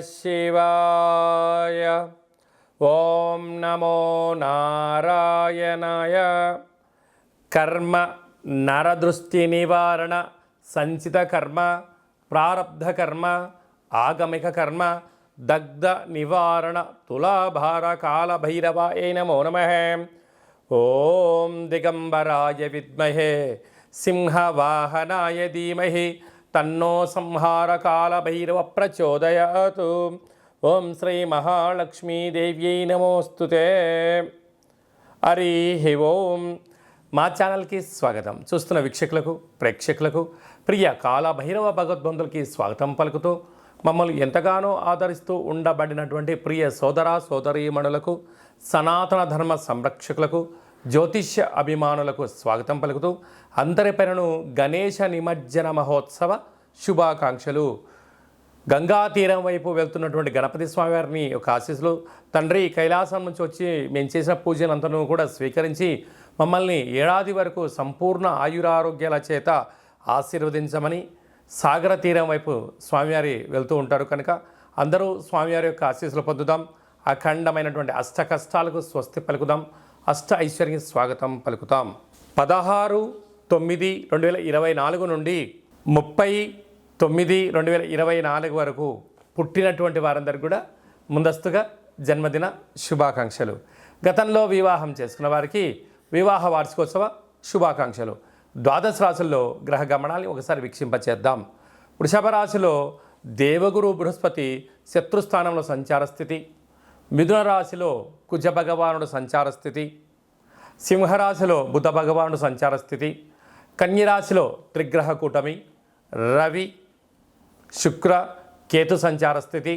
శివాయ. ఓం నమో నారాయణాయ. కర్మ నరదృష్టి నివారణ సంచిత కర్మ ప్రారబ్ధ కర్మ ఆగమిక కర్మ దగ్ధ నివారణ తులాభార కాల భైరవాయ నమో నమః. ఓం దిగంబరాయ విద్మహే సింహవాహనాయ ధీమహి తన్నో సంహార కాల భైరవ ప్రచోదయాత్. ఓం శ్రీ మహాలక్ష్మీదేవ్యై నమోస్తుతే. హరి ఓం. మా ఛానల్కి స్వాగతం. చూస్తున్న వీక్షకులకు ప్రేక్షకులకు ప్రియ కాలభైరవ భగవద్బంధులకి స్వాగతం పలుకుతూ మమ్మల్ని ఎంతగానో ఆదరిస్తూ ఉండబడినటువంటి ప్రియ సోదర సోదరీమణులకు సనాతన ధర్మ సంరక్షకులకు జ్యోతిష్య అభిమానులకు స్వాగతం పలుకుతూ అందరి పేరును గణేశ నిమజ్జన మహోత్సవ శుభాకాంక్షలు. గంగా తీరం వైపు వెళ్తున్నటువంటి గణపతి స్వామివారిని ఒక ఆశీస్సులు. తండ్రి కైలాసం నుంచి వచ్చి మేము చేసిన పూజలంతను కూడా స్వీకరించి మమ్మల్ని ఏడాది వరకు సంపూర్ణ ఆయురారోగ్యాల చేత ఆశీర్వదించమని సాగర తీరం వైపు స్వామివారి వెళ్తూ ఉంటారు కనుక అందరూ స్వామివారి యొక్క ఆశీస్సులు పొందుదాం. అఖండమైనటువంటి అష్ట కష్టాలకు స్వస్తి పలుకుదాం. అష్ట ఐశ్వర్యం స్వాగతం పలుకుతాం. 16/9/2024 నుండి 30/9/2024 వరకు పుట్టినటువంటి వారందరికీ కూడా ముందస్తుగా జన్మదిన శుభాకాంక్షలు. గతంలో వివాహం చేసుకున్న వారికి వివాహ వార్షికోత్సవ శుభాకాంక్షలు. ద్వాదశ రాశుల్లో గ్రహ గమనాన్ని ఒకసారి వీక్షింపచేద్దాం. వృషభ రాశిలో దేవగురు బృహస్పతి శత్రుస్థానంలో సంచార స్థితి. మిథున రాశిలో కుజ భగవానుడు సంచార స్థితి. సింహరాశిలో బుధ భగవానుడు సంచార స్థితి. కన్యరాశిలో త్రిగ్రహ కూటమి రవి శుక్ర కేతు సంచార స్థితి.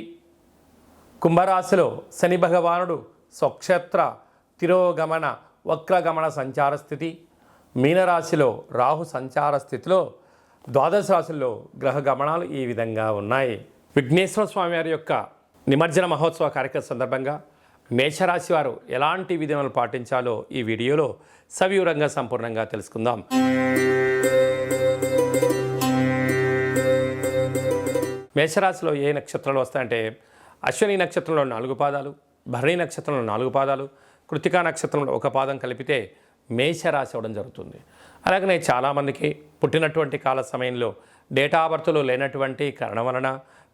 కుంభరాశిలో శని భగవానుడు స్వక్షేత్ర తిరోగమన వక్రగమన సంచార స్థితి. మీనరాశిలో రాహు సంచార స్థితిలో ద్వాదశ రాశుల్లో గ్రహ గమనాలు ఈ విధంగా ఉన్నాయి. విఘ్నేశ్వర స్వామి వారి యొక్క నిమజ్జన మహోత్సవ కార్యక్రమం సందర్భంగా మేషరాశి వారు ఎలాంటి విధానాలు పాటించాలో ఈ వీడియోలో సవివరంగా సంపూర్ణంగా తెలుసుకుందాం. మేషరాశిలో ఏ నక్షత్రాలు వస్తాయంటే అశ్విని నక్షత్రంలో 4 పాదాలు, భరణి నక్షత్రంలో 4 పాదాలు, కృతికా నక్షత్రంలో 1 పాదం కలిపితే మేషరాశి అవ్వడం జరుగుతుంది. అలాగనే చాలామందికి పుట్టినటువంటి కాల సమయంలో డేటా ఆఫ్ బర్త్లో లేనటువంటి కారణం వలన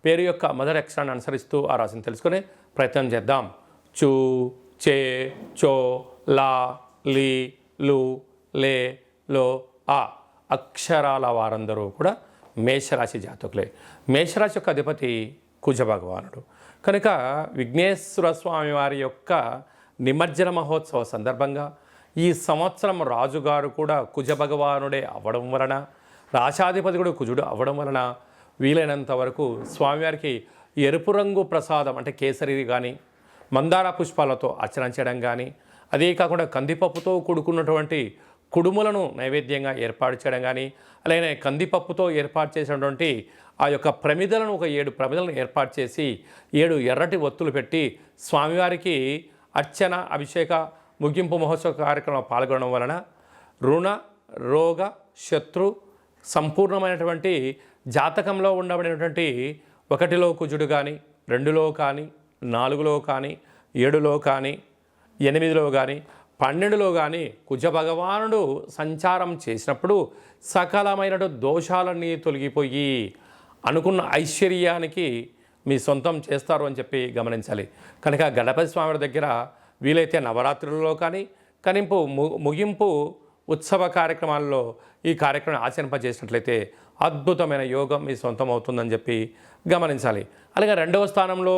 పేరు యొక్క మొదటి అక్షరాన్ని అనుసరిస్తూ ఆ రాశిని తెలుసుకునే ప్రయత్నం చేద్దాం. చూ, చే, చో, లా, లీ, లు, లే, లో, ఆ అక్షరాల వారందరూ కూడా మేషరాశి జాతకులే. మేషరాశి యొక్క అధిపతి కుజ భగవానుడు కనుక విఘ్నేశ్వర స్వామి వారి యొక్క నిమజ్జన మహోత్సవ సందర్భంగా ఈ సంవత్సరం రాజుగారు కూడా కుజ భగవానుడే అవ్వడం వలన, రాశాధిపతి కూడా కుజుడు అవ్వడం వలన వీలైనంత వరకు స్వామివారికి ఎరుపు రంగు ప్రసాదం అంటే కేసరి కానీ మందార పుష్పాలతో అర్చన చేయడం కానీ, అదే కాకుండా కందిపప్పుతో కూడుకున్నటువంటి కుడుములను నైవేద్యంగా ఏర్పాటు చేయడం కానీ, అలాగే కందిపప్పుతో ఏర్పాటు చేసినటువంటి ఆ యొక్క ప్రమిదలను ఒక 7 ప్రమిదలను ఏర్పాటు చేసి 7 ఎర్రటి ఒత్తులు పెట్టి స్వామివారికి అర్చన అభిషేక ముగింపు మహోత్సవ కార్యక్రమంలో పాల్గొనడం వలన రుణ రోగ శత్రు సంపూర్ణమైనటువంటి జాతకంలో ఉండబడినటువంటి 1లో కుజుడు కానీ 2లో కానీ 4లో కానీ 7లో కానీ 8లో కానీ 12లో కానీ కుజ భగవానుడు సంచారం చేసినప్పుడు సకలమైన దోషాలన్నీ తొలగిపోయి అనుకున్న ఐశ్వర్యానికి మీ సొంతం చేస్తారు అని చెప్పి గమనించాలి. కనుక గణపతి స్వామి దగ్గర వీలైతే నవరాత్రులలో కానీ ముగింపు ఉత్సవ కార్యక్రమాల్లో ఈ కార్యక్రమం ఆచరింపజేసినట్లయితే అద్భుతమైన యోగం మీ సొంతం అవుతుందని చెప్పి గమనించాలి. అలాగే 2వ స్థానంలో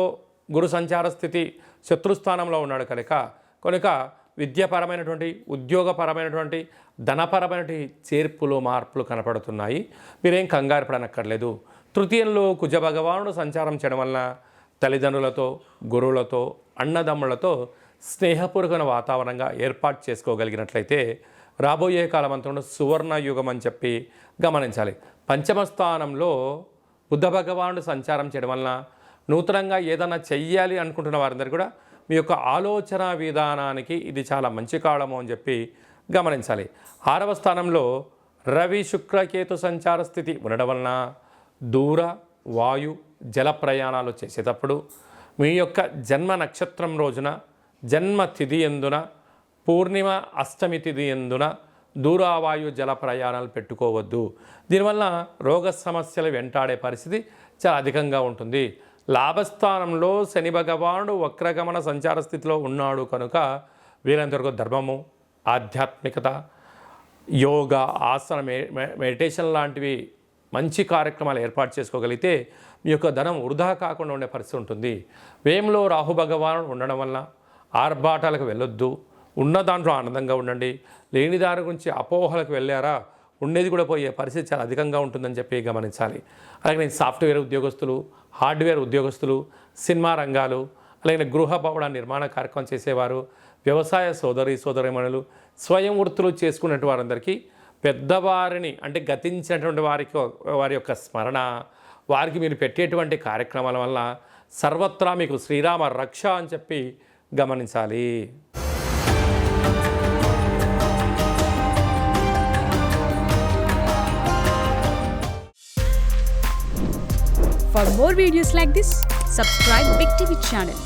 గురు సంచార స్థితి శత్రుస్థానంలో ఉన్నాడు కనుక విద్యాపరమైనటువంటి ఉద్యోగపరమైనటువంటి ధనపరమైనటువంటి చేర్పులు మార్పులు కనపడుతున్నాయి. మీరేం కంగారు పడనక్కర్లేదు. తృతీయంలో కుజ భగవానుడు సంచారం చేయడం వలన తల్లిదండ్రులతో గురువులతో అన్నదమ్ములతో స్నేహపూర్వక వాతావరణంగా ఏర్పాటు చేసుకోగలిగినట్లయితే రాబోయే కాలమంతా సువర్ణ యుగం అని చెప్పి గమనించాలి. పంచమ స్థానంలో బుద్ధ భగవానుడు సంచారం చేయడం వలన నూతనంగా ఏదైనా చెయ్యాలి అనుకుంటున్న వారందరూ కూడా మీ యొక్క ఆలోచన విధానానికి ఇది చాలా మంచి కాలము అని చెప్పి గమనించాలి. 6వ స్థానంలో రవి శుక్ర కేతు సంచార స్థితి ఉండడం వలన దూర వాయు జల ప్రయాణాలు చేసేటప్పుడు మీ యొక్క జన్మ నక్షత్రం రోజున జన్మ తిథి ఎందున పూర్ణిమ అష్టమి తిథి ఎందున దూరావాయు జల ప్రయాణాలు పెట్టుకోవద్దు. దీనివల్ల రోగ సమస్యలు వెంటాడే పరిస్థితి చాలా అధికంగా ఉంటుంది. లాభస్థానంలో శని భగవానుడు వక్రగమన సంచార స్థితిలో ఉన్నాడు కనుక వీరంతవరకు ధర్మము, ఆధ్యాత్మికత, యోగా, ఆసన, మెడిటేషన్ లాంటివి మంచి కార్యక్రమాలు ఏర్పాటు చేసుకోగలిగితే మీ యొక్క ధనం వృధా కాకుండా ఉండే పరిస్థితి ఉంటుంది. వ్యయంలో రాహు భగవానుడు ఉండడం వల్ల ఆర్భాటాలకు వెళ్ళొద్దు. ఉన్న దాంట్లో ఆనందంగా ఉండండి. లేని దాని గురించి అపోహలకు వెళ్ళారా ఉండేది కూడా పోయే పరిస్థితి చాలా అధికంగా ఉంటుందని చెప్పి గమనించాలి. అలాగే నేను సాఫ్ట్వేర్ ఉద్యోగస్తులు, హార్డ్వేర్ ఉద్యోగస్తులు, సినిమా రంగాలు, అలాగే గృహ భవన నిర్మాణ కార్యక్రమం చేసేవారు, వ్యవసాయ సోదరీమణులు, స్వయం వృత్తులు చేసుకున్నటువంటి వారందరికీ పెద్దవారిని అంటే గతించినటువంటి వారి యొక్క స్మరణ, వారికి మీరు పెట్టేటువంటి కార్యక్రమాల వల్ల సర్వత్రా మీకు శ్రీరామ రక్ష అని చెప్పి గమనించాలి. For more videos like this, subscribe Big TV channel.